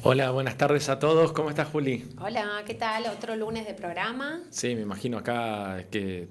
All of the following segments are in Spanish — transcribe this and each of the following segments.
Hola, buenas tardes a todos. ¿Cómo estás, Juli? Hola, ¿qué tal? Otro lunes de programa. Sí, me imagino acá que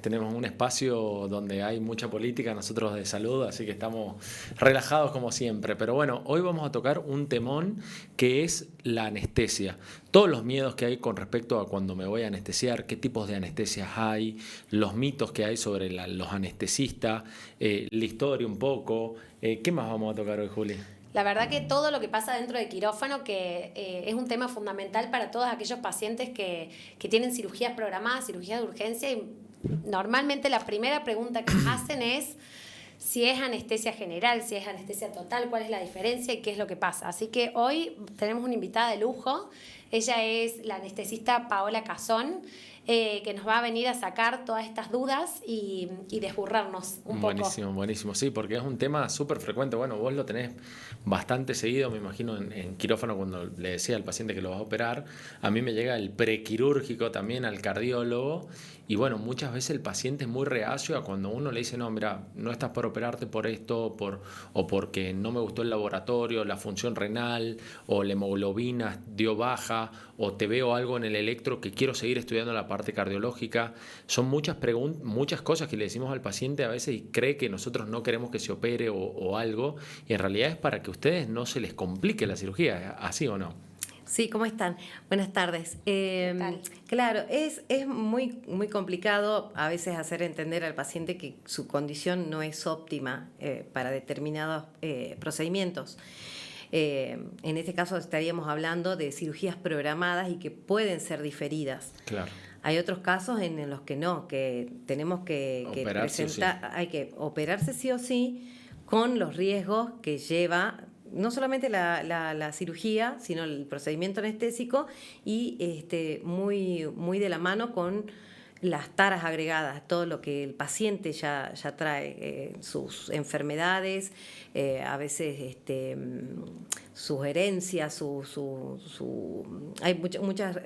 tenemos un espacio donde hay mucha política, nosotros de salud, así que estamos relajados como siempre. Pero bueno, hoy vamos a tocar un temón que es la anestesia. Todos los miedos que hay con respecto a cuando me voy a anestesiar, qué tipos de anestesias hay, los mitos que hay sobre los anestesistas, la historia un poco. ¿Qué más vamos a tocar hoy, Juli? La verdad que todo lo que pasa dentro de quirófano que es un tema fundamental para todos aquellos pacientes que tienen cirugías programadas, cirugías de urgencia, y normalmente la primera pregunta que nos hacen es si es anestesia general, si es anestesia total, cuál es la diferencia y qué es lo que pasa. Así que hoy tenemos una invitada de lujo. Ella es la anestesista Paola Cazón, que nos va a venir a sacar todas estas dudas y desburrarnos un poco. Buenísimo, buenísimo. Sí, porque es un tema súper frecuente. Bueno, vos lo tenés bastante seguido, me imagino, en quirófano cuando le decía al paciente que lo vas a operar. A mí me llega el prequirúrgico también al cardiólogo. Y bueno, muchas veces el paciente es muy reacio a cuando uno le dice, no, mira, no estás por operarte por esto, o porque no me gustó el laboratorio, la función renal, o la hemoglobina dio baja, o te veo algo en el electro que quiero seguir estudiando la parte cardiológica. Son muchas muchas cosas que le decimos al paciente a veces y cree que nosotros no queremos que se opere o algo, y en realidad es para que a ustedes no se les complique la cirugía, ¿así o no? Sí, ¿cómo están? Buenas tardes. ¿Qué tal? Claro, es muy complicado a veces hacer entender al paciente que su condición no es óptima para determinados procedimientos. En este caso estaríamos hablando de cirugías programadas y que pueden ser diferidas. Claro. Hay otros casos en los que no, que tenemos que presentar, hay que operarse sí o sí con los riesgos que lleva no solamente la cirugía, sino el procedimiento anestésico y muy de la mano con las taras agregadas, todo lo que el paciente ya trae, sus enfermedades, a veces sus herencias, hay muchas,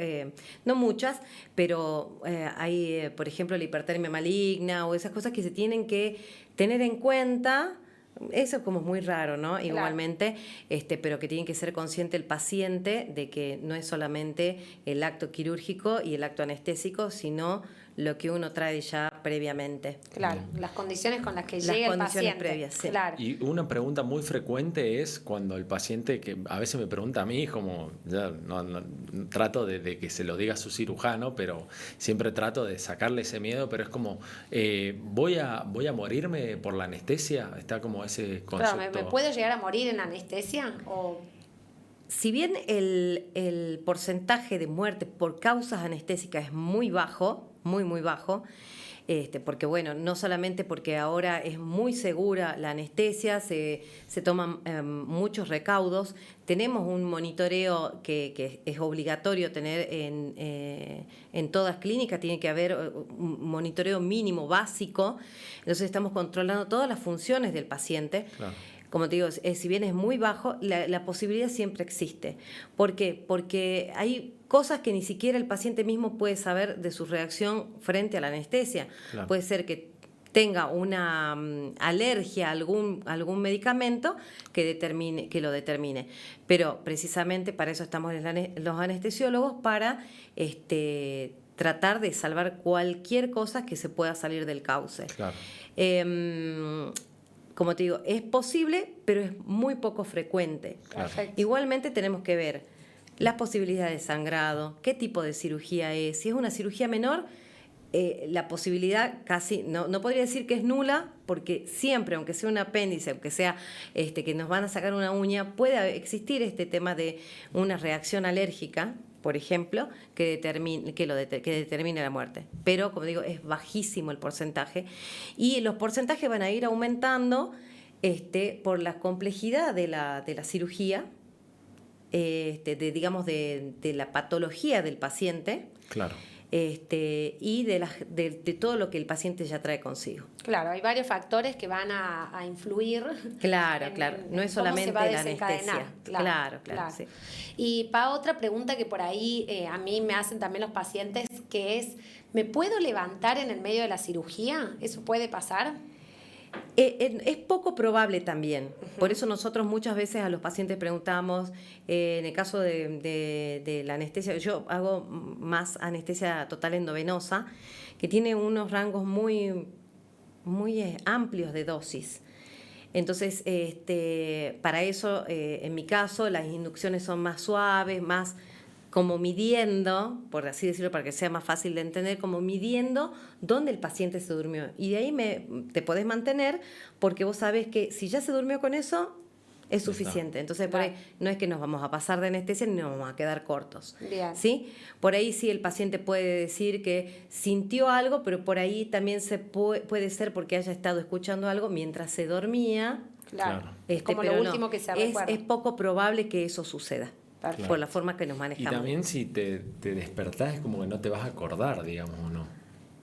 no muchas, pero hay, por ejemplo, la hipertermia maligna o esas cosas que se tienen que tener en cuenta. Eso es como muy raro, ¿no? Claro. Igualmente, pero que tiene que ser consciente el paciente de que no es solamente el acto quirúrgico y el acto anestésico, sino lo que uno trae ya previamente. Claro, las condiciones con las que llega el paciente. Las condiciones previas, sí. Claro. Y una pregunta muy frecuente es cuando el paciente, que a veces me pregunta a mí, como ya no trato de que se lo diga a su cirujano, pero siempre trato de sacarle ese miedo, pero es como, ¿voy a morirme por la anestesia? Está como ese concepto. Claro, ¿me puedo llegar a morir en anestesia? Si bien el porcentaje de muerte por causas anestésicas es muy bajo, muy bajo, porque bueno, no solamente porque ahora es muy segura la anestesia, se toman muchos recaudos, tenemos un monitoreo que es obligatorio tener en todas clínicas, tiene que haber un monitoreo mínimo básico, entonces estamos controlando todas las funciones del paciente. Claro. Como te digo, si bien es muy bajo, la posibilidad siempre existe. ¿Por qué? Porque hay cosas que ni siquiera el paciente mismo puede saber de su reacción frente a la anestesia. Claro. Puede ser que tenga una alergia a algún medicamento que lo determine. Pero precisamente para eso estamos los anestesiólogos, para tratar de salvar cualquier cosa que se pueda salir del cauce. Claro. Como te digo, es posible, pero es muy poco frecuente. Perfecto. Igualmente tenemos que ver las posibilidades de sangrado, qué tipo de cirugía es. Si es una cirugía menor, la posibilidad casi, no podría decir que es nula, porque siempre, aunque sea un apéndice, aunque sea que nos van a sacar una uña, puede existir este tema de una reacción alérgica, por ejemplo, que determine la muerte. Pero, como digo, es bajísimo el porcentaje. Y los porcentajes van a ir aumentando por la complejidad de la cirugía, digamos, de la patología del paciente. Claro. Y de todo lo que el paciente ya trae consigo. Claro, hay varios factores que van a influir. Claro. No es solamente la anestesia. Claro. Sí. Y otra pregunta que por ahí a mí me hacen también los pacientes, que es, ¿me puedo levantar en el medio de la cirugía? ¿Eso puede pasar? Es poco probable también. Por eso nosotros muchas veces a los pacientes preguntamos, en el caso de la anestesia, yo hago más anestesia total endovenosa, que tiene unos rangos muy, muy amplios de dosis. Entonces, para eso, en mi caso, las inducciones son más suaves, más como midiendo, por así decirlo, para que sea más fácil de entender, como midiendo dónde el paciente se durmió. Y de ahí te podés mantener, porque vos sabés que si ya se durmió con eso, es suficiente. Entonces, por ahí no es que nos vamos a pasar de anestesia ni nos vamos a quedar cortos. Bien. ¿Sí? Por ahí sí el paciente puede decir que sintió algo, pero por ahí también puede ser porque haya estado escuchando algo mientras se dormía. Claro. Es como lo pero último que se recuerda. Es poco probable que eso suceda. Perfecto. Por la forma que nos Y manejamos. también si te despertás es como que no te vas a acordar, digamos, o no.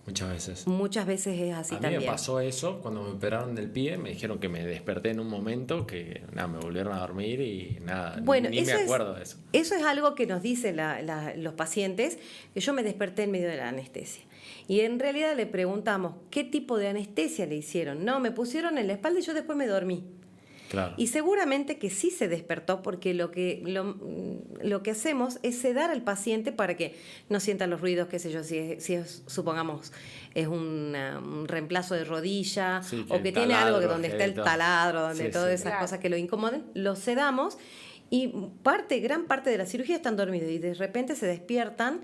Muchas veces. Muchas veces es así A mí también. me pasó eso cuando me operaron del pie, me dijeron que me desperté en un momento que nada, me volvieron a dormir y nada, Bueno, ni me acuerdo de eso. Eso es algo que nos dicen los pacientes, que yo me desperté en medio de la anestesia. Y en realidad le preguntamos, ¿qué tipo de anestesia le hicieron? No, me pusieron en la espalda y yo después me dormí. Claro. Y seguramente que sí se despertó porque lo que hacemos es sedar al paciente para que no sienta los ruidos, qué sé yo, supongamos es un reemplazo de rodilla, Sí, o que tiene algo donde está el objeto. taladro, donde Sí, todas sí. esas Claro. cosas que lo incomoden, lo sedamos y gran parte de la cirugía están dormidos y de repente se despiertan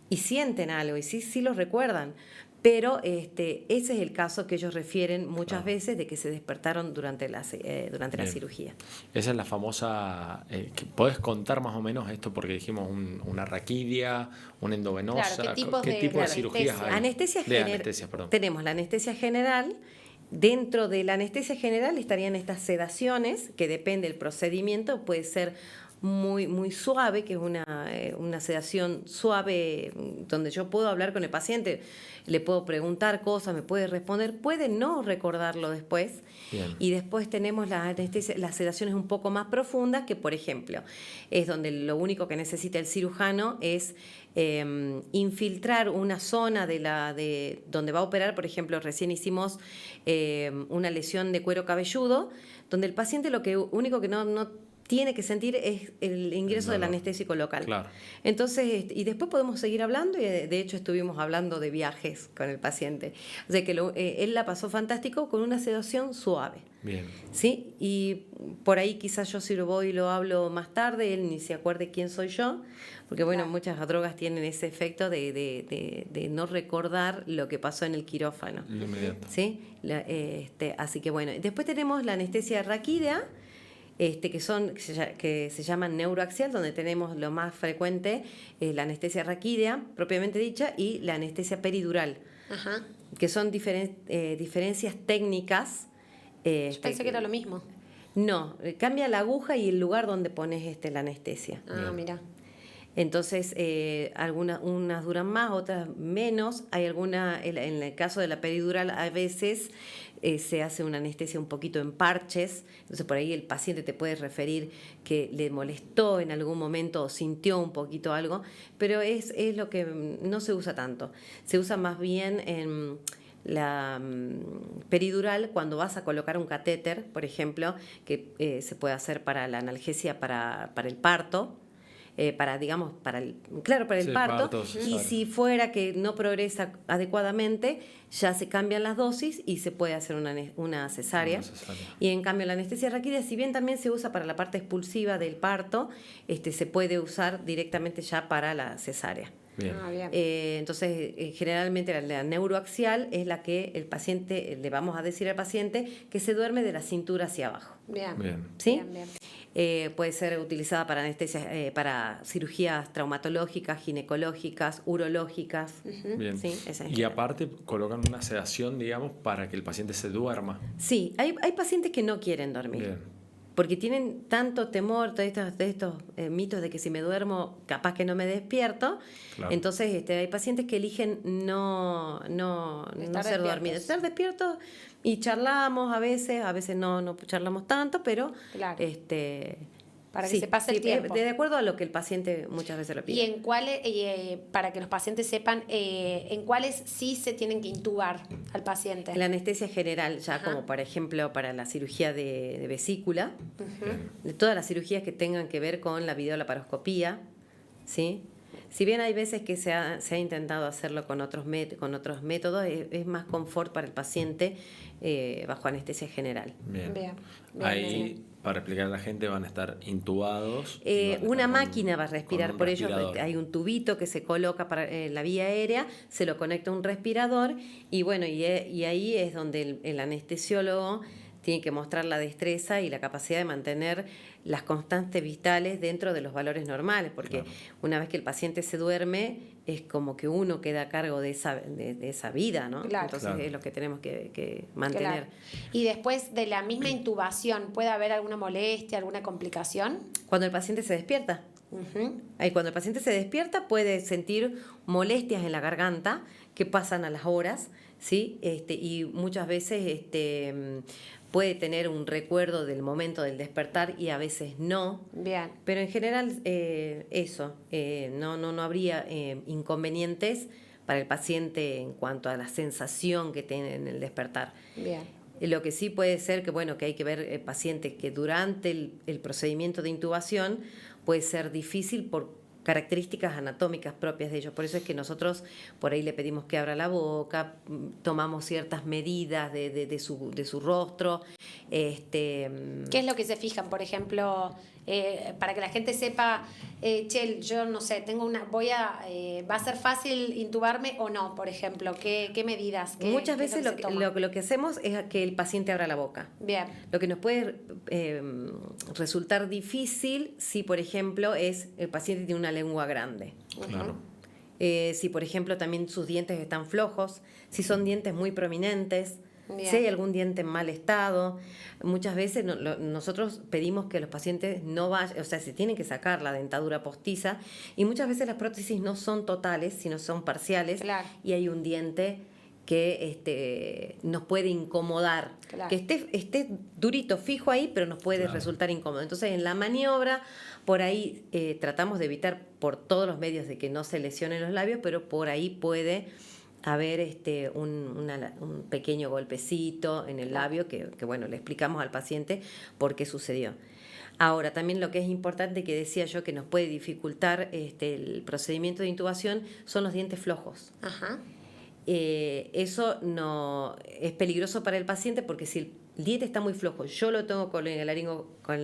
y sienten algo y sí los recuerdan. Pero ese es el caso que ellos refieren muchas veces de que se despertaron durante la Bien. cirugía. Esa es la famosa... ¿podés contar más o menos esto? Porque dijimos una raquidia, una endovenosa. Claro, ¿qué ¿Qué tipos tipo de de cirugías hay? Anestesia De anestesia, perdón. Tenemos la anestesia general. Dentro de la anestesia general estarían estas sedaciones, que depende del procedimiento, puede ser muy, muy suave, que es una sedación suave, donde yo puedo hablar con el paciente, le puedo preguntar cosas, me puede responder, puede no recordarlo después. Bien. Y después tenemos las sedaciones un poco más profundas, que por ejemplo, es donde lo único que necesita el cirujano es infiltrar una zona de donde va a operar. Por ejemplo, recién hicimos una lesión de cuero cabelludo, donde el paciente lo único que no tiene que sentir es el ingreso del anestésico local. Claro. Entonces, y después podemos seguir hablando, y de hecho estuvimos hablando de viajes con el paciente. O sea que él la pasó fantástico con una sedación suave. Bien. ¿Sí? Y por ahí quizás yo si lo voy y lo hablo más tarde, él ni se acuerde quién soy yo, porque bueno, Claro. muchas drogas tienen ese efecto de no recordar lo que pasó en el quirófano. Lo inmediato. ¿Sí? Así que bueno, después tenemos la anestesia raquídea, que se llaman neuroaxial, donde tenemos lo más frecuente, la anestesia raquídea, propiamente dicha, y la anestesia peridural, Ajá. que son diferencias técnicas. Yo pensé que era lo mismo. No, cambia la aguja y el lugar donde pones la anestesia. Ah, mira. Entonces, unas duran más, otras menos. Hay en el caso de la peridural, a veces se hace una anestesia un poquito en parches. Entonces, por ahí el paciente te puede referir que le molestó en algún momento o sintió un poquito algo, pero es lo que no se usa tanto. Se usa más bien en la peridural cuando vas a colocar un catéter, por ejemplo, que se puede hacer para la analgesia para el parto. Para el Sí, parto, y cesárea. si fuera que no progresa adecuadamente, ya se cambian las dosis y se puede hacer una cesárea. Una cesárea. Y en cambio la anestesia raquídea, si bien también se usa para la parte expulsiva del parto, se puede usar directamente ya para la cesárea. Bien. Ah, bien. Entonces, generalmente la neuroaxial es la que el paciente, le vamos a decir al paciente que se duerme de la cintura hacia abajo. Bien. Bien. ¿Sí? Bien, bien. Puede ser utilizada para anestesia, para cirugías traumatológicas, ginecológicas, urológicas. Bien. Sí, esa es Y la- aparte colocan una sedación, digamos, para que el paciente se duerma. Sí, hay pacientes que no quieren dormir. Bien. Porque tienen tanto temor de estos mitos de que si me duermo, capaz que no me despierto. Claro. Entonces, hay pacientes que eligen no Estar ser dormidos. despiertos. Estar despiertos y charlamos a veces no charlamos tanto, pero Claro. para que Sí, se pase el sí, tiempo. de acuerdo a lo que el paciente muchas veces lo ¿Y pide. en cuáles, para que los pacientes sepan, en cuáles sí se tienen que intubar al paciente? La anestesia general, ya Ajá. como por ejemplo para la cirugía de vesícula, Ujú. de todas las cirugías que tengan que ver con la videolaparoscopía, ¿sí? Si bien hay veces que se ha intentado hacerlo con otros métodos, es más confort para el paciente bajo anestesia general. Bien. Bien, bien, Ahí, bien. para explicar a la gente, van a estar intubados. Y van a Una estar máquina va a con respirar, un por ello respirador. hay un tubito que se coloca para la vía aérea, se lo conecta a un respirador y bueno, y ahí es donde el anestesiólogo tiene que mostrar la destreza y la capacidad de mantener las constantes vitales dentro de los valores normales, porque Claro. una vez que el paciente se duerme, es como que uno queda a cargo de esa vida, ¿no? Claro. Entonces Claro. es lo que tenemos que mantener. Claro. Y después de la misma intubación, ¿puede haber alguna molestia, alguna complicación? Cuando el paciente se despierta, Ujú. ahí cuando el paciente se despierta puede sentir molestias en la garganta que pasan a las horas, ¿sí? Y muchas veces puede tener un recuerdo del momento del despertar y a veces no. Bien, Pero en general no habría inconvenientes para el paciente en cuanto a la sensación que tiene en el despertar. bien. Lo que sí puede ser que hay que ver pacientes que durante el procedimiento de intubación puede ser difícil por características anatómicas propias de ellos. Por eso es que nosotros por ahí le pedimos que abra la boca, tomamos ciertas medidas de su rostro. ¿Qué es lo que se fijan? Por ejemplo, para que la gente sepa, yo no sé, ¿va a ser fácil intubarme o no? Por ejemplo, ¿qué medidas? Muchas qué es veces lo que se toma? lo que hacemos es que el paciente abra la boca. Bien, Lo que nos puede resultar difícil si, por ejemplo, el paciente tiene una lengua grande. Claro. Si, por ejemplo, también sus dientes están flojos, si son dientes muy prominentes, Bien. si hay algún diente en mal estado. Muchas veces nosotros pedimos que los pacientes no vayan, o sea, se tienen que sacar la dentadura postiza y muchas veces las prótesis no son totales, sino son parciales. Claro. Y hay un diente que nos puede incomodar, Claro. que esté durito, fijo ahí, pero nos puede Claro. resultar incómodo. Entonces, en la maniobra, por ahí tratamos de evitar por todos los medios de que no se lesionen los labios, pero por ahí puede haber un pequeño golpecito en el labio que, bueno, le explicamos al paciente por qué sucedió. Ahora, también lo que es importante que decía yo que nos puede dificultar el procedimiento de intubación son los dientes flojos. ajá, Eso no es peligroso para el paciente porque si el diente está muy flojo, yo lo tengo con el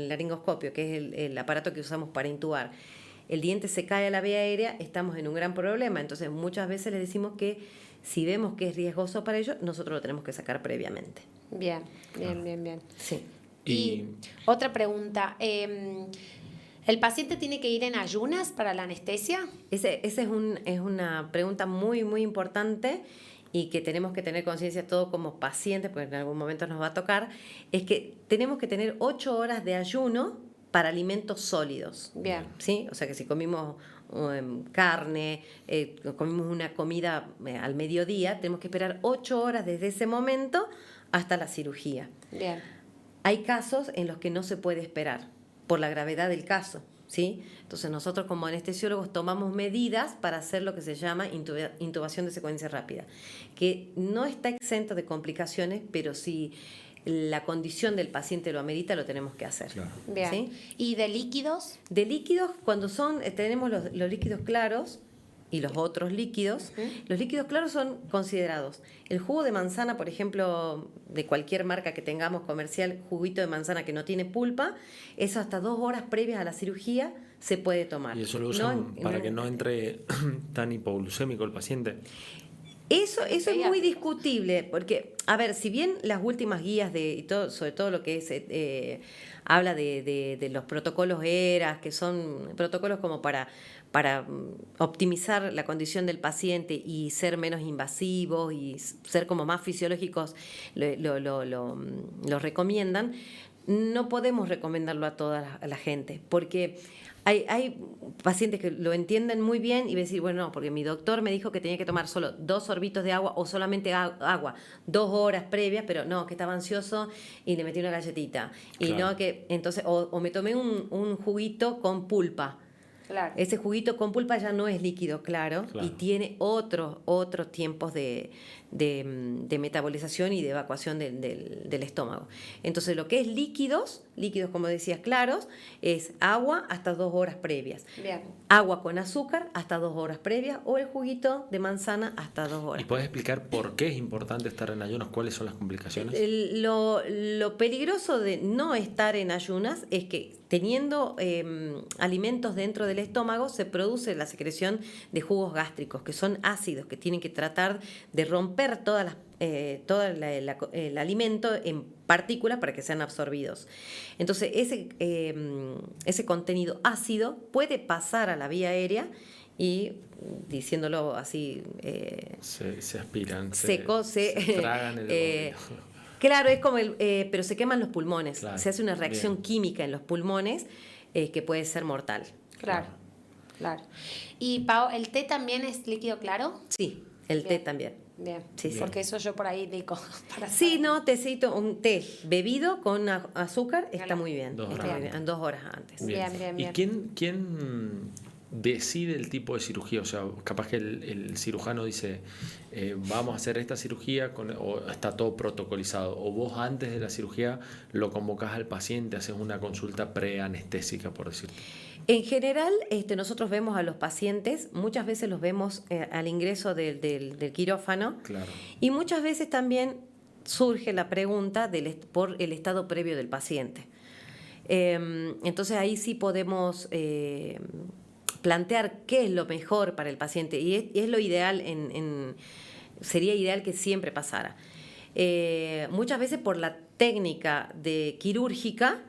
laringoscopio, que es el aparato que usamos para intubar, el diente se cae a la vía aérea, estamos en un gran problema. Entonces muchas veces les decimos que si vemos que es riesgoso para ellos, nosotros lo tenemos que sacar previamente. bien, bien. Sí. Y otra pregunta, ¿el paciente tiene que ir en ayunas para la anestesia? Esa es una pregunta muy, muy importante y que tenemos que tener conciencia todos como pacientes, porque en algún momento nos va a tocar, es que tenemos que tener 8 horas de ayuno para alimentos sólidos. Bien, ¿Sí? O sea que si comimos carne, comimos una comida al mediodía, tenemos que esperar 8 horas desde ese momento hasta la cirugía. bien, Hay casos en los que no se puede esperar por la gravedad del caso, ¿sí? Entonces nosotros como anestesiólogos tomamos medidas para hacer lo que se llama intubación de secuencia rápida, que no está exento de complicaciones, pero si la condición del paciente lo amerita, lo tenemos que hacer. Claro. bien. ¿Sí? ¿Y de líquidos? De líquidos, cuando tenemos los líquidos claros y los otros líquidos, los líquidos claros son considerados. El jugo de manzana, por ejemplo, de cualquier marca que tengamos comercial, juguito de manzana que no tiene pulpa, eso hasta 2 horas previas a la cirugía se puede tomar. Y eso lo usan para que no entre tan hipoglucémico el paciente. Eso es muy discutible, porque, a ver, si bien las últimas guías y todo, sobre todo lo que es habla de los protocolos ERAS, que son protocolos como para optimizar la condición del paciente y ser menos invasivos y ser como más fisiológicos, lo recomiendan. no podemos recomendarlo a toda la gente, porque hay pacientes que lo entienden muy bien y decir, bueno, no, porque mi doctor me dijo que tenía que tomar solo 2 sorbitos de agua o solamente agua 2 horas previas, pero no, que estaba ansioso y le metí una galletita. Y Claro. no, que entonces, o me tomé un juguito con pulpa. Claro. Ese juguito con pulpa ya no es líquido claro, Claro. y tiene otros tiempos de metabolización y de evacuación del estómago. Entonces, lo que es líquidos como decías, claros, es agua hasta 2 horas previas. Bien. Agua con azúcar hasta 2 horas previas, o el juguito de manzana hasta 2 horas. ¿Y puedes explicar por qué es importante estar en ayunos? ¿Cuáles son las complicaciones? Lo peligroso de no estar en ayunas es que teniendo alimentos dentro del estómago se produce la secreción de jugos gástricos, que son ácidos, que tienen que tratar de romper todo el alimento en partículas para que sean absorbidos. Entonces, ese contenido ácido puede pasar a la vía aérea y, diciéndolo así, Se aspiran, seco, se tragan el claro, es como pero se queman los pulmones. Claro, Se hace una reacción bien. química en los pulmones que puede ser mortal. Claro. Claro. Y Pau, ¿el té también es líquido claro? Sí, el té Bien. también. Bien. Sí, sí. Porque eso yo por ahí digo. Para Sí, saber. no, tecito, un té bebido con azúcar está Claro. muy bien. 2 Está horas muy bien, antes. 2 horas antes. Bien, bien, ¿Y bien. quién decide el tipo de cirugía? O sea, capaz que el cirujano dice, vamos a hacer esta cirugía, o está todo protocolizado, o vos antes de la cirugía lo convocás al paciente, haces una consulta preanestésica, por decirlo. En general, nosotros vemos a los pacientes, muchas veces los vemos al ingreso del quirófano, Claro. y muchas veces también surge la pregunta por el estado previo del paciente. Entonces ahí sí podemos plantear qué es lo mejor para el paciente, y es lo ideal, sería ideal que siempre pasara. Muchas veces por la técnica quirúrgica,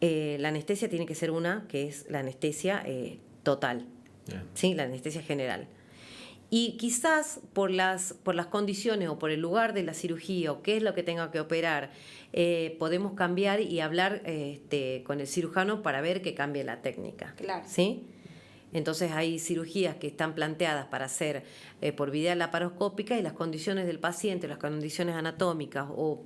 la anestesia tiene que ser una, que es la anestesia total, Bien. ¿sí? La anestesia general. Y quizás por las condiciones o por el lugar de la cirugía o qué es lo que tenga que operar, podemos cambiar y hablar con el cirujano para ver que cambie la técnica. Claro. ¿Sí? Entonces hay cirugías que están planteadas para hacer por vía laparoscópica, y las condiciones del paciente, las condiciones anatómicas o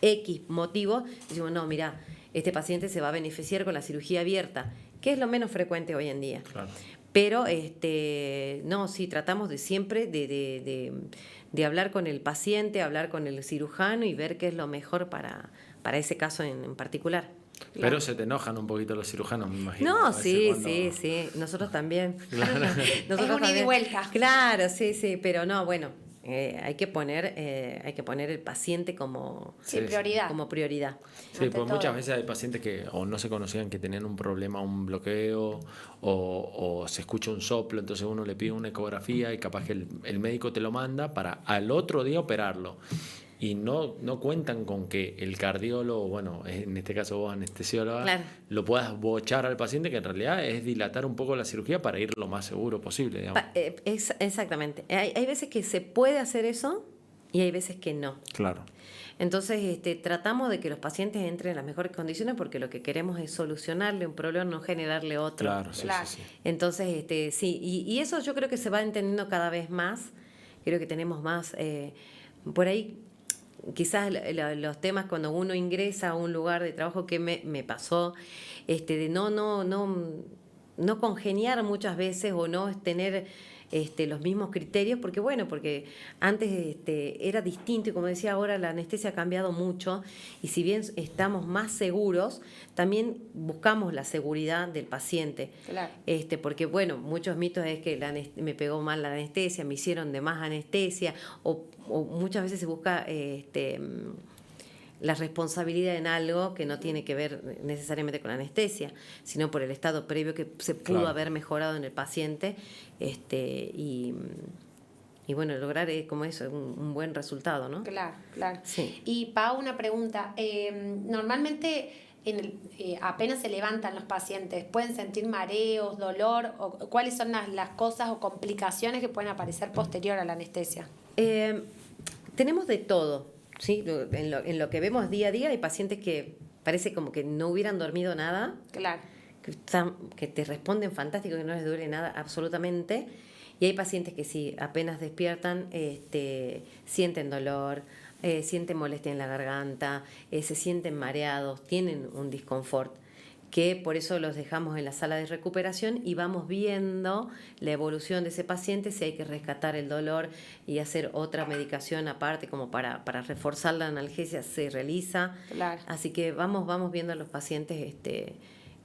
X motivo, decimos, no, mira, este paciente se va a beneficiar con la cirugía abierta, que es lo menos frecuente hoy en día. Claro. Pero no, sí, tratamos de siempre de hablar con el paciente, hablar con el cirujano y ver qué es lo mejor para ese caso en particular. Pero se te enojan un poquito los cirujanos, me imagino. No, A veces sí, cuando- sí, nosotros también. Claro. Nosotros Es un ida y también. vuelta. Claro, sí, pero no, bueno, hay que poner el paciente como Sí, Sí, sí. prioridad. como prioridad. Sí, ante pues muchas todo. veces hay pacientes que o no se conocían que tenían un problema, un bloqueo, o se escucha un soplo, entonces uno le pide una ecografía y capaz que el médico te lo manda para al otro día operarlo. Y no cuentan con que el cardiólogo, bueno, en este caso vos anestesióloga, Claro. lo puedas bochar al paciente, que en realidad es dilatar un poco la cirugía para ir lo más seguro posible, digamos. Exactamente. Hay veces que se puede hacer eso y hay veces que no. Claro. Entonces, tratamos de que los pacientes entren en las mejores condiciones, porque lo que queremos es solucionarle un problema, no generarle otro. Claro, sí, Claro. sí, sí. Entonces, sí, y eso yo creo que se va entendiendo cada vez más. Creo que tenemos más, por ahí, quizás los temas cuando uno ingresa a un lugar de trabajo, que me pasó, de no congeniar muchas veces, o no tener los mismos criterios, porque antes era distinto, y como decía, ahora la anestesia ha cambiado mucho, y si bien estamos más seguros, también buscamos la seguridad del paciente. Claro. Porque muchos mitos es que me pegó mal la anestesia, me hicieron de más anestesia, o muchas veces se busca la responsabilidad en algo que no tiene que ver necesariamente con la anestesia, sino por el estado previo que se pudo Claro. haber mejorado en el paciente, y lograr como eso, un buen resultado, ¿no? Claro, claro. Sí. Y Pau, una pregunta. Normalmente apenas se levantan los pacientes, ¿pueden sentir mareos, dolor? O ¿cuáles son las cosas o complicaciones que pueden aparecer posterior a la anestesia? Tenemos de todo, ¿sí? En lo que vemos día a día hay pacientes que parece como que no hubieran dormido nada, Claro. que te responden fantástico, que no les duele nada absolutamente. Y hay pacientes que sí, apenas despiertan, sienten dolor, sienten molestia en la garganta, se sienten mareados, tienen un disconfort, que por eso los dejamos en la sala de recuperación y vamos viendo la evolución de ese paciente, si hay que rescatar el dolor y hacer otra medicación aparte como para reforzar la analgesia, se realiza. Claro. Así que vamos viendo a los pacientes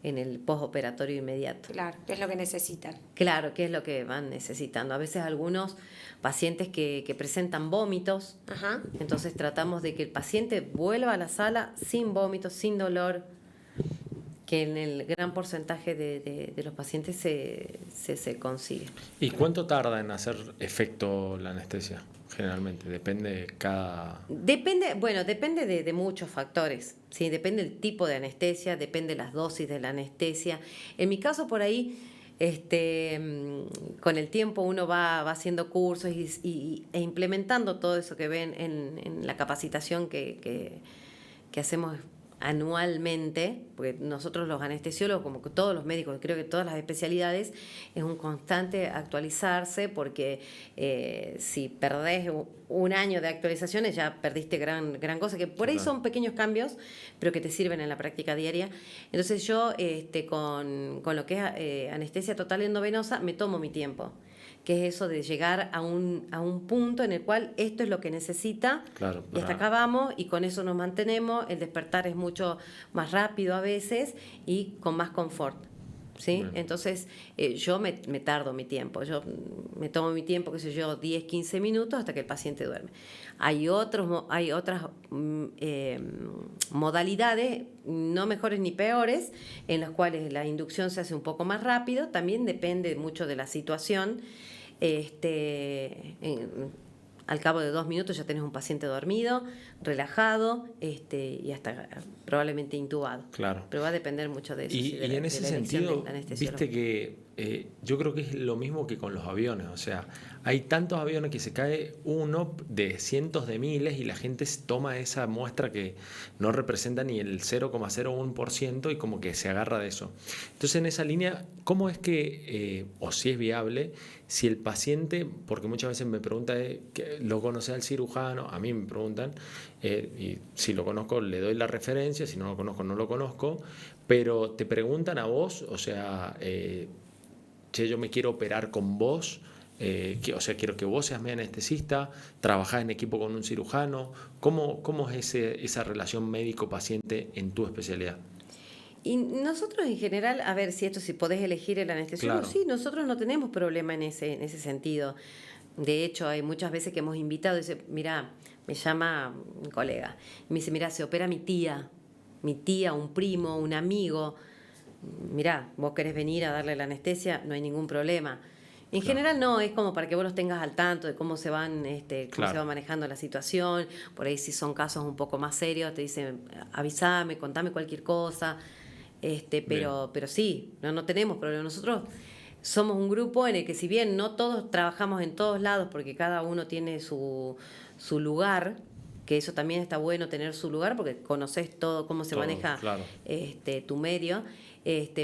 en el postoperatorio inmediato. Claro, es lo que necesitan. Claro, ¿qué es lo que van necesitando? A veces algunos pacientes que presentan vómitos, Ajá. entonces tratamos de que el paciente vuelva a la sala sin vómitos, sin dolor, que en el gran porcentaje de los pacientes se consigue. ¿Y cuánto tarda en hacer efecto la anestesia? Generalmente, depende cada... Depende de muchos factores, ¿sí? Depende del tipo de anestesia, depende de las dosis de la anestesia. En mi caso, por ahí, con el tiempo uno va haciendo cursos e implementando todo eso que ven en la capacitación que hacemos anualmente, porque nosotros los anestesiólogos, como que todos los médicos, creo que todas las especialidades, es un constante actualizarse, porque si perdés un año de actualizaciones ya perdiste gran cosa, que por ahí son pequeños cambios, pero que te sirven en la práctica diaria. Entonces yo con lo que es anestesia total endovenosa me tomo mi tiempo, que es eso de llegar a un punto en el cual esto es lo que necesita, Claro, y hasta acá vamos, y con eso nos mantenemos. El despertar es mucho más rápido a veces y con más confort, ¿sí? Bien. Entonces yo me tardo mi tiempo, yo me tomo mi tiempo, qué sé yo, 10, 15 minutos hasta que el paciente duerme. Hay otras modalidades, no mejores ni peores, en las cuales la inducción se hace un poco más rápido, también depende mucho de la situación. Al cabo de 2 minutos ya tenés un paciente dormido, relajado, y hasta probablemente intubado. Claro. Pero va a depender mucho de eso. Y, sí, de y en la ese elección sentido, del anestesiólogo. viste que yo creo que es lo mismo que con los aviones. O sea, hay tantos aviones que se cae uno de cientos de miles y la gente toma esa muestra que no representa ni el 0,01% y como que se agarra de eso. Entonces, en esa línea, ¿cómo es que, o si es viable, si el paciente, porque muchas veces me preguntan, ¿lo conoce al cirujano? A mí me preguntan, y si lo conozco le doy la referencia, si no lo conozco no lo conozco, pero te preguntan a vos, o sea, che, yo me quiero operar con vos, o sea, quiero que vos seas mi anestesista, trabajás en equipo con un cirujano. ¿Cómo es esa relación médico-paciente en tu especialidad? Y nosotros en general, a ver, si podés elegir el anestesiólogo, Claro. sí, nosotros no tenemos problema en ese sentido. De hecho, hay muchas veces que hemos invitado, dice, mira, me llama un colega, y me dice, mira, se opera mi tía, un primo, un amigo, mira, vos querés venir a darle la anestesia, no hay ningún problema. En general no, es como para que vos los tengas al tanto de cómo se van, cómo se va manejando la situación. Por ahí si son casos un poco más serios, te dicen, avísame, contame cualquier cosa. Pero sí, no tenemos problema. Nosotros somos un grupo en el que, si bien no todos trabajamos en todos lados, porque cada uno tiene su lugar, que eso también está bueno, tener su lugar, porque conoces todo, cómo se maneja tu medio,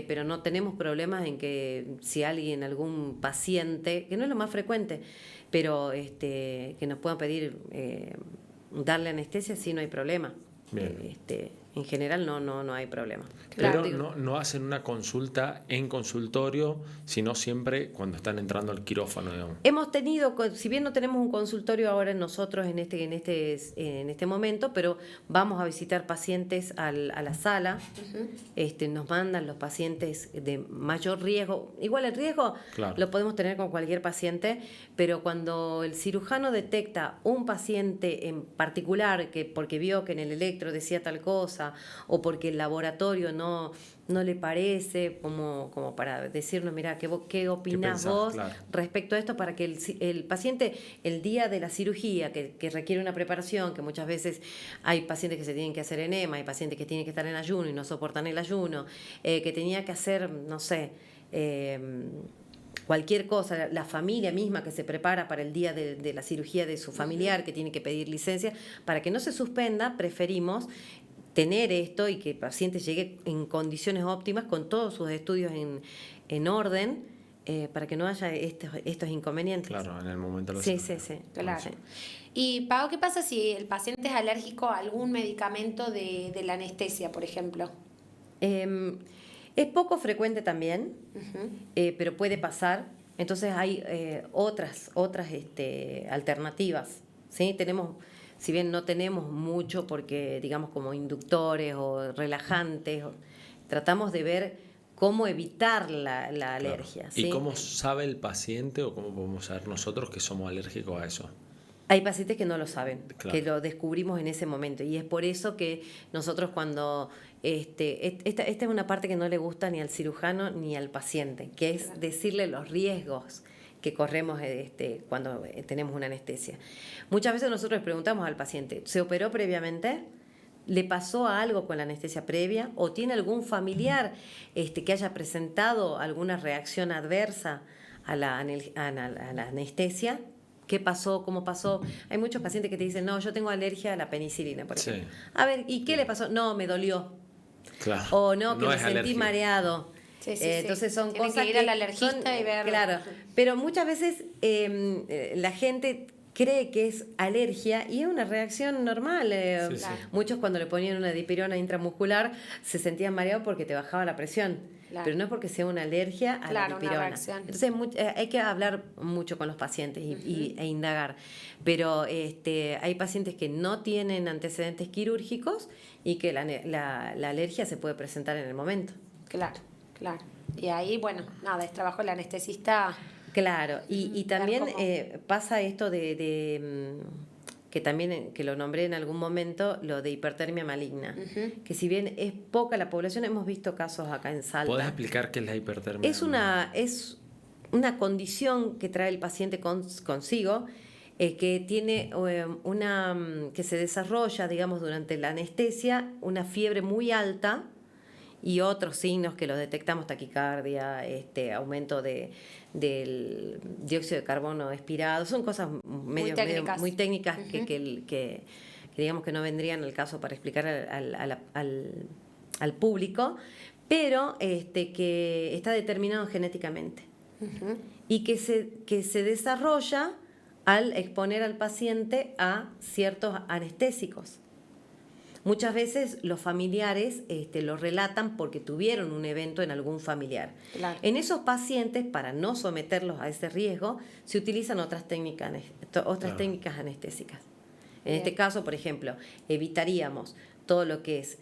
pero no tenemos problemas en que si algún paciente, que no es lo más frecuente, pero que nos puedan pedir darle anestesia, sí, no hay problema. En general no hay problema. Pero no hacen una consulta en consultorio, sino siempre cuando están entrando al quirófano, digamos. Hemos tenido, si bien no tenemos un consultorio ahora nosotros en este momento, pero vamos a visitar pacientes a la sala. Nos mandan los pacientes de mayor riesgo. Igual el riesgo lo podemos tener con cualquier paciente, pero cuando el cirujano detecta un paciente en particular, porque vio que en el electro decía tal cosa, o porque el laboratorio no le parece, como para decirnos, mira, ¿qué opinás vos respecto a esto? Para que el paciente, el día de la cirugía, que requiere una preparación, que muchas veces hay pacientes que se tienen que hacer enema, hay pacientes que tienen que estar en ayuno y no soportan el ayuno, que tenía que hacer, no sé, cualquier cosa, la familia misma que se prepara para el día de la cirugía de su familiar, que tiene que pedir licencia, para que no se suspenda, preferimos tener esto y que el paciente llegue en condiciones óptimas con todos sus estudios en orden, para que no haya estos inconvenientes. Claro, en el momento de la Sí, cirugía. sí, sí. Claro. Sí. Y Pau, ¿qué pasa si el paciente es alérgico a algún medicamento de la anestesia, por ejemplo? Es poco frecuente también, Ujú. pero puede pasar. Entonces hay otras alternativas. ¿Sí? Si bien no tenemos mucho porque, digamos, como inductores o relajantes, tratamos de ver cómo evitar la Claro. alergia. ¿Y ¿sí? cómo sabe el paciente o cómo podemos saber nosotros que somos alérgicos a eso? Hay pacientes que no lo saben, Claro. que lo descubrimos en ese momento. Y es por eso que nosotros cuando... esta es una parte que no le gusta ni al cirujano ni al paciente, que es decirle los riesgos que corremos cuando tenemos una anestesia. Muchas veces nosotros le preguntamos al paciente, ¿se operó previamente? ¿Le pasó algo con la anestesia previa? ¿O tiene algún familiar que haya presentado alguna reacción adversa a la anestesia? ¿Qué pasó? ¿Cómo pasó? Hay muchos pacientes que te dicen, no, yo tengo alergia a la penicilina, por Sí. ejemplo. A ver, ¿y qué le pasó? No, me dolió. Claro. O no, que me es sentí alergia. mareado. Sí, sí, sí. Entonces son Tienen cosas que ir al alergista y ver. Claro, pero muchas veces la gente cree que es alergia y es una reacción normal. Sí, sí. Muchos cuando le ponían una dipirona intramuscular se sentían mareados porque te bajaba la presión. Claro. Pero no es porque sea una alergia a Claro, la una dipirona. reacción. Entonces hay que hablar mucho con los pacientes e indagar. Pero hay pacientes que no tienen antecedentes quirúrgicos y que la alergia se puede presentar en el momento. Claro, claro. Y ahí, bueno, nada, es trabajo del anestesista. Claro, y Ver también cómo- pasa esto que también que lo nombré en algún momento, lo de hipertermia maligna, que si bien es poca la población, hemos visto casos acá en Salta. ¿Podés explicar qué es la hipertermia? Es una condición que trae el paciente consigo, que tiene que se desarrolla, digamos, durante la anestesia, una fiebre muy alta y otros signos que los detectamos, taquicardia, aumento del dióxido de carbono expirado, son cosas medio muy técnicas que digamos que no vendrían al caso para explicar al público, pero que está determinado genéticamente y que se desarrolla al exponer al paciente a ciertos anestésicos. Muchas veces los familiares lo relatan porque tuvieron un evento en algún familiar. Claro. En esos pacientes, para no someterlos a ese riesgo, se utilizan otras técnicas anestésicas. En este caso, por ejemplo, evitaríamos todo lo que es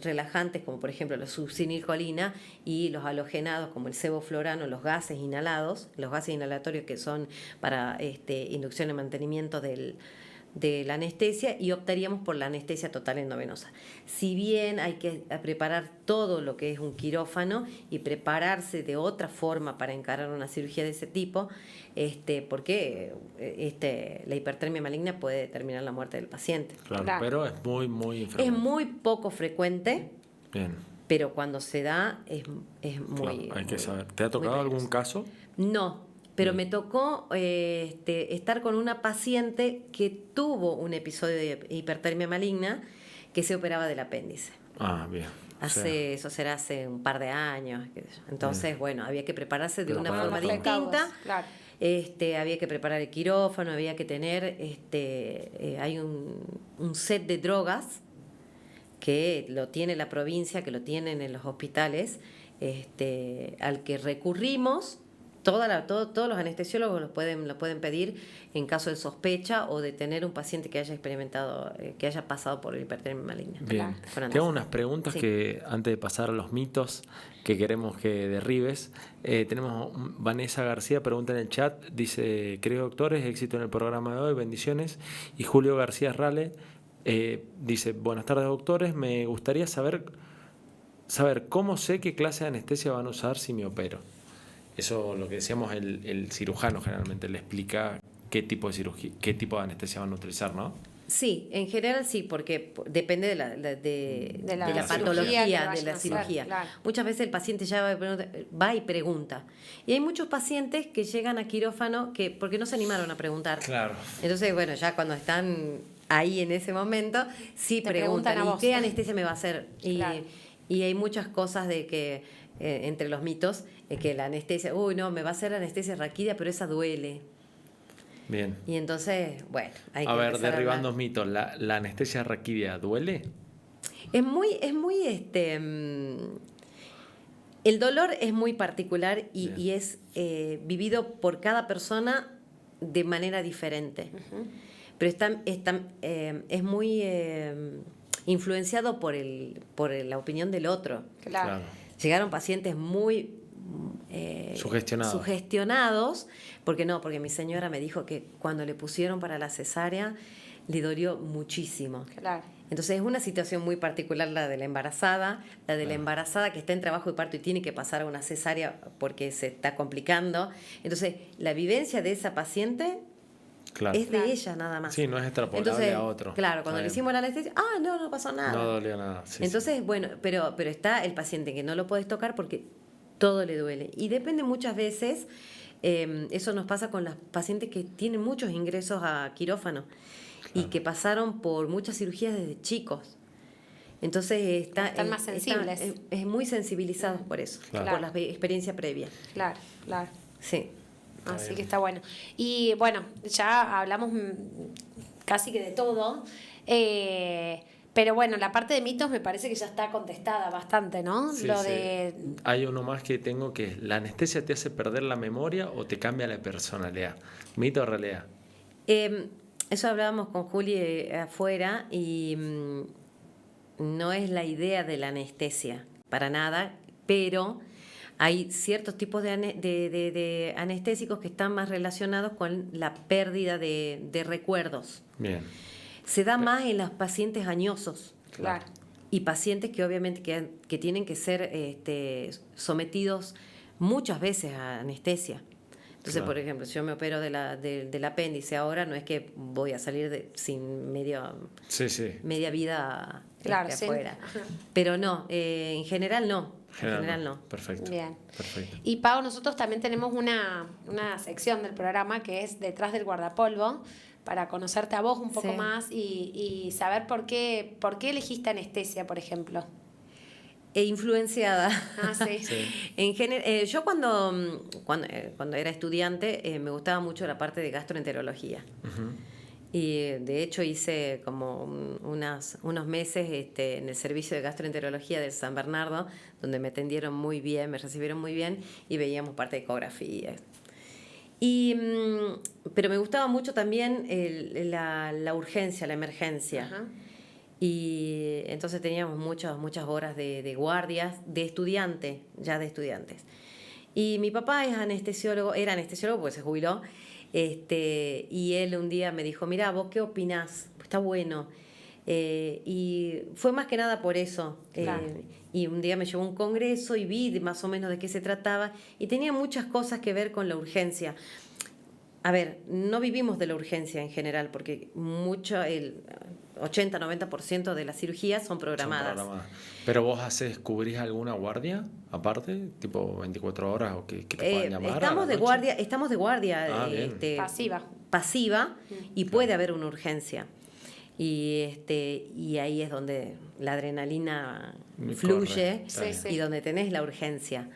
relajantes, como por ejemplo la succinilcolina, y los halogenados como el sevoflurano, los gases inhalatorios que son para inducción y mantenimiento de la anestesia, y optaríamos por la anestesia total endovenosa. Si bien hay que preparar todo lo que es un quirófano y prepararse de otra forma para encarar una cirugía de ese tipo, porque la hipertermia maligna puede determinar la muerte del paciente. Claro, Claro. pero es muy frecuente. Es muy poco frecuente, Bien. pero cuando se da es muy... Claro, hay que muy- saber. ¿Te ha muy tocado algún peligroso. caso? No, pero me tocó estar con una paciente que tuvo un episodio de hipertermia maligna que se operaba del apéndice. Ah, bien. O sea, Eso será hace un par de años. Qué sé yo. Entonces, bueno, había que prepararse de Pero una para forma todo. distinta. Claro. Había que preparar el quirófano, había que tener, hay un set de drogas que lo tiene la provincia, que lo tienen en los hospitales, al que recurrimos. Todos los anestesiólogos lo pueden pedir en caso de sospecha o de tener un paciente que haya experimentado, que haya pasado por hipertermia maligna. bien. Con Te hago unas preguntas Sí. que antes de pasar a los mitos que queremos que derribes. Tenemos Vanessa García, pregunta en el chat, dice, queridos doctores, éxito en el programa de hoy, bendiciones. Y Julio García Rale dice, buenas tardes doctores, me gustaría saber cómo sé qué clase de anestesia van a usar si me opero. Eso lo que decíamos, el cirujano generalmente le explica qué tipo de cirugía, qué tipo de anestesia van a utilizar, ¿no? Sí, en general sí, porque depende de la cirugía patología que de vayan la a hacer, cirugía. claro. Muchas veces el paciente ya va y pregunta. Y hay muchos pacientes que llegan a quirófano porque no se animaron a preguntar. Claro. Entonces, bueno, ya cuando están ahí en ese momento, sí Te preguntan, preguntan a ¿y vos. qué anestesia me va a hacer? Claro. Y hay muchas cosas de que, entre los mitos, que la anestesia, uy, no, me va a hacer anestesia raquídea, pero esa duele. Bien. Y entonces, bueno, hay A que ver, empezar a derribando hablar. mitos, ¿la anestesia raquídea duele? Es muy, el dolor es muy particular Bien. y es vivido por cada persona de manera diferente. Pero es muy influenciado por la opinión del otro. Claro. Llegaron pacientes muy sugestionados, porque mi señora me dijo que cuando le pusieron para la cesárea le dolió muchísimo. Claro. Entonces es una situación muy particular la de la embarazada que está en trabajo de parto y tiene que pasar a una cesárea porque se está complicando. Entonces la vivencia de esa paciente Claro. es de ella nada más. Sí, no es extrapolable Entonces, a otro. claro, cuando Está le bien. hicimos la anestesia, no pasó nada. No dolió nada. Sí, Entonces, sí. bueno, pero está el paciente que no lo puedes tocar porque todo le duele. Y depende muchas veces, eso nos pasa con las pacientes que tienen muchos ingresos a quirófano y que pasaron por muchas cirugías desde chicos. Entonces Están más sensibles. Es muy sensibilizados por eso, Claro. por la experiencia previa. Claro. Sí. Así bien. que está bueno. Y bueno, ya hablamos casi que de todo. Pero bueno, la parte de mitos me parece que ya está contestada bastante, ¿no? Sí, Lo sí. de... Hay uno más que tengo que es, ¿la anestesia te hace perder la memoria o te cambia la personalidad? ¿Mito o realidad? Eso hablábamos con Juli afuera y no es la idea de la anestesia, para nada, pero hay ciertos tipos de anestésicos que están más relacionados con la pérdida de recuerdos. Bien. Se da más en los pacientes añosos Claro. y pacientes que obviamente que tienen que ser sometidos muchas veces a anestesia. Entonces, Claro. por ejemplo, si yo me opero del apéndice ahora, no es que voy a salir sin Sí, sí. media vida Claro, sí. afuera. Pero no, en general no. En general no. Perfecto. Bien. Perfecto. Y Pau, nosotros también tenemos una sección del programa que es Detrás del guardapolvo, para conocerte a vos un poco Sí. más y saber por qué elegiste anestesia, por ejemplo. Influenciada. Ah, sí. Sí. Yo cuando era estudiante me gustaba mucho la parte de gastroenterología. Ujú. Y de hecho hice como unos meses en el servicio de gastroenterología de San Bernardo, donde me atendieron muy bien, me recibieron muy bien y veíamos parte de ecografía. Pero me gustaba mucho también la urgencia, la emergencia. Ajá. Y entonces teníamos muchas horas de guardias, de estudiantes. Y mi papá era anestesiólogo porque se jubiló. Y él un día me dijo, mira, ¿vos qué opinás? Está bueno. Y fue más que nada por eso. Claro. Y un día me llevó a un congreso y vi más o menos de qué se trataba. Y tenía muchas cosas que ver con la urgencia. A ver, no vivimos de la urgencia en general, porque el 80-90% de las cirugías son programadas. ¿Pero vos cubrís alguna guardia aparte? ¿Tipo 24 horas o que te puedan llamar? Estamos a la de noche? guardia Ah, bien. Pasiva. y puede haber una urgencia. Y ahí es donde la adrenalina Y fluye corre, Sí, sí. y donde tenés la urgencia.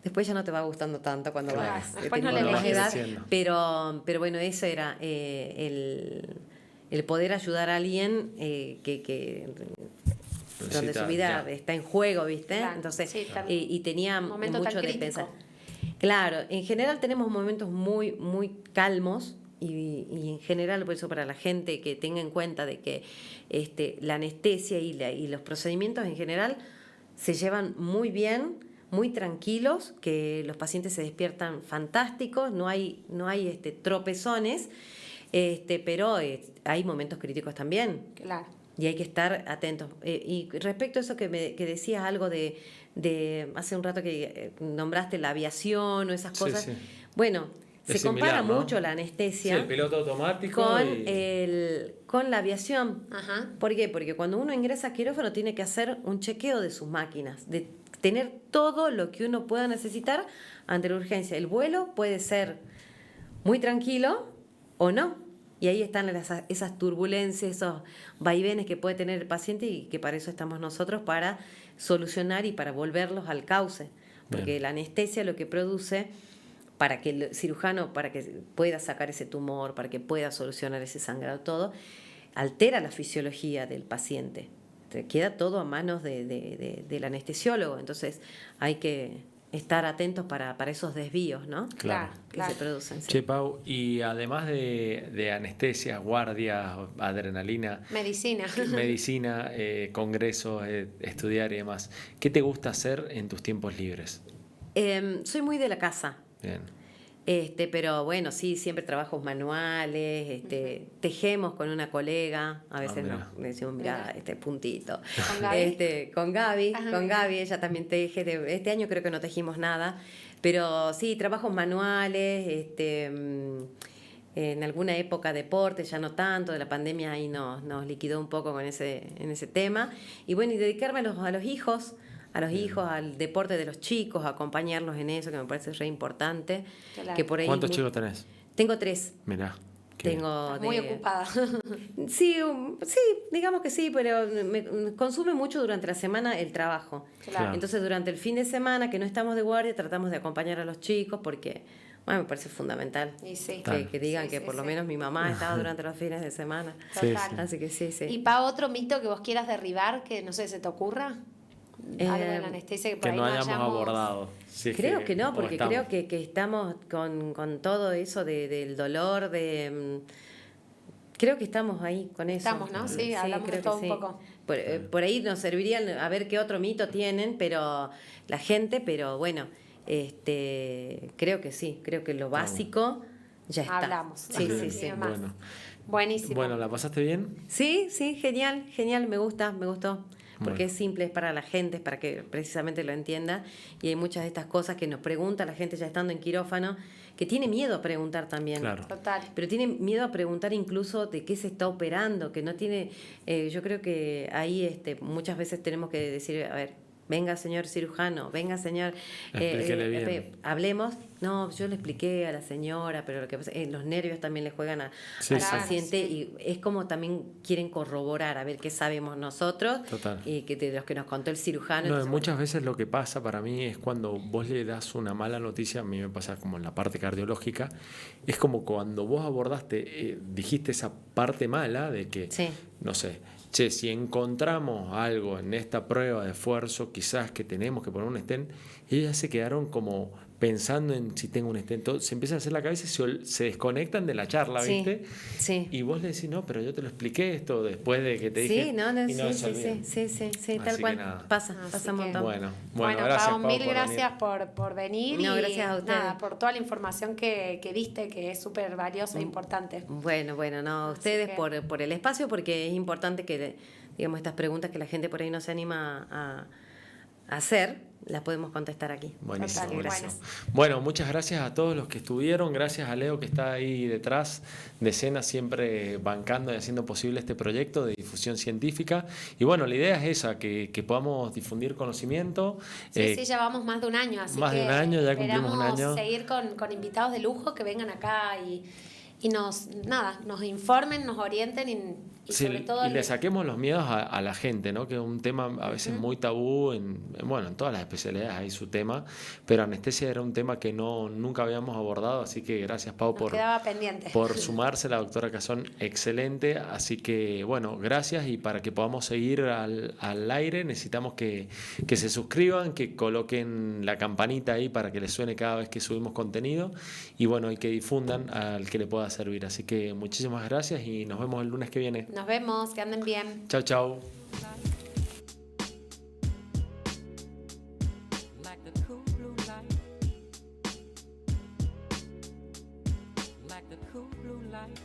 Después ya no te va gustando tanto cuando Claro. vas Después no teniendo le más elegís. edad, Creciendo. pero bueno, eso era el poder ayudar a alguien que donde Necesita su vida ya. está en juego, ¿viste? Claro, Entonces, sí, y tenía un momento tan mucho de crítico. pensar. Claro, en general tenemos momentos muy, muy calmos y en general, por eso para la gente que tenga en cuenta de que la anestesia y los procedimientos en general se llevan muy bien, muy tranquilos, que los pacientes se despiertan fantásticos, no hay tropezones, pero hay momentos críticos también. Claro. Y hay que estar atentos. Y respecto a eso que decías algo de hace un rato que nombraste la aviación o esas Sí, cosas. sí. Bueno, Es se compara similar, ¿no? mucho la Sí, anestesia el piloto automático con la aviación. Ajá. ¿Por qué? Porque cuando uno ingresa a quirófano tiene que hacer un chequeo de sus máquinas, de tener todo lo que uno pueda necesitar ante la urgencia. El vuelo puede ser muy tranquilo o no. Y ahí están esas turbulencias, esos vaivenes que puede tener el paciente y que para eso estamos nosotros, para solucionar y para volverlos al cauce. Porque Bien. la anestesia lo que produce, para que el cirujano, para que pueda sacar ese tumor, para que pueda solucionar ese sangrado, todo, altera la fisiología del paciente. Queda todo a manos del anestesiólogo. Entonces hay que estar atentos para esos desvíos, ¿no? Claro. Que se producen. Sí. Che, Pau, y además de anestesia, guardias, adrenalina, medicina, congresos, estudiar y demás, ¿qué te gusta hacer en tus tiempos libres? Soy muy de la casa. Bien. Pero bueno, sí, siempre trabajos manuales, tejemos con una colega, a veces mira. le decimos, mira, este puntito. ¿Con Gaby? Con Gaby, ella también teje. Este año creo que no tejimos nada, pero sí, trabajos manuales, en alguna época deporte, ya no tanto, de la pandemia ahí nos liquidó un poco en ese tema. Y bueno, y dedicarme a los hijos, al deporte de los chicos, a acompañarlos en eso, que me parece re importante. Claro. Que por ahí ¿Cuántos chicos tenés? Tengo 3. Mirá. Estás muy ocupada. Sí, digamos que sí, pero me consume mucho durante la semana el trabajo. Claro. Entonces, durante el fin de semana, que no estamos de guardia, tratamos de acompañar a los chicos porque, bueno, me parece fundamental. Y sí. Que digan Sí, que sí, por lo sí. menos mi mamá estaba durante los fines de semana. Sí, Total. sí. Así que sí. Y para otro mito que vos quieras derribar, que no sé, ¿se te ocurra? Algo de la anestesia que por Que ahí no no hayamos abordado. Sí, Creo que no, porque estamos. creo que estamos con todo eso del dolor, creo que estamos ahí con eso. Estamos, ¿no? Sí, hablamos de creo todo que un poco. Por ahí nos serviría a ver qué otro mito tienen, pero la gente, pero bueno, creo que sí, creo que lo básico ya está. Hablamos. Sí. Y demás. Bueno. Buenísimo. Bueno, ¿la pasaste bien? Sí, genial, me gustó. Porque es simple, es para la gente, es para que precisamente lo entienda. Y hay muchas de estas cosas que nos pregunta la gente ya estando en quirófano, que tiene miedo a preguntar también. Claro. Total. Pero tiene miedo a preguntar incluso de qué se está operando, que no tiene... yo creo que ahí muchas veces tenemos que decir, a ver, venga señor cirujano, venga señor... Explíquele bien. Hablemos. No, yo le expliqué a la señora, pero lo que pasa es los nervios también le juegan al Sí, paciente y es como también quieren corroborar a ver qué sabemos nosotros. Total. Y que de los que nos contó el cirujano. No, Entonces, muchas veces lo que pasa para mí es cuando vos le das una mala noticia, a mí me pasa como en la parte cardiológica, es como cuando vos abordaste, dijiste esa parte mala de que, Sí. no sé, che, si encontramos algo en esta prueba de esfuerzo, quizás que tenemos que poner un stent, ellos ya se quedaron como pensando en si tengo un stent. Todo, se empieza a hacer la cabeza y se desconectan de la charla, Sí, ¿viste? sí. Y vos le decís, no, pero yo te lo expliqué esto después de que te dije. Sí, y no se olvidan. sí, tal Así que cual. nada. Pasa Así un que- montón. Bueno, Bueno, gracias, Pau, Pau, mil por gracias venir. por venir No, y gracias a ustedes. nada, por toda la información que diste, que es súper valiosa e importante. Bueno, no, Así ustedes que- por el espacio, porque es importante que, digamos, estas preguntas que la gente por ahí no se anima a hacer, las podemos contestar aquí. Buenísimo, Total, buenísimo. bueno. Bueno, muchas gracias a todos los que estuvieron, gracias a Leo que está ahí detrás de escena siempre bancando y haciendo posible este proyecto de difusión científica. Y bueno, la idea es esa, que podamos difundir conocimiento. Sí, ya vamos más de un año, así más que de un año, ya cumplimos un esperamos año. seguir con invitados de lujo que vengan acá y nos informen, nos orienten y Sí, sobre todo y le saquemos los miedos a la gente, ¿no? Que es un tema a veces muy tabú, en todas las especialidades hay su tema, pero anestesia era un tema que nunca habíamos abordado, así que gracias, Pau, nos quedaba pendiente. por sumarse, la doctora Cazón, excelente, así que bueno, gracias, y para que podamos seguir al aire necesitamos que se suscriban, que coloquen la campanita ahí para que les suene cada vez que subimos contenido, y bueno, y que difundan al que le pueda servir, así que muchísimas gracias y nos vemos el lunes que viene. Nos vemos, que anden bien. Chau, chau. Like the cool blue light, like the cool blue light.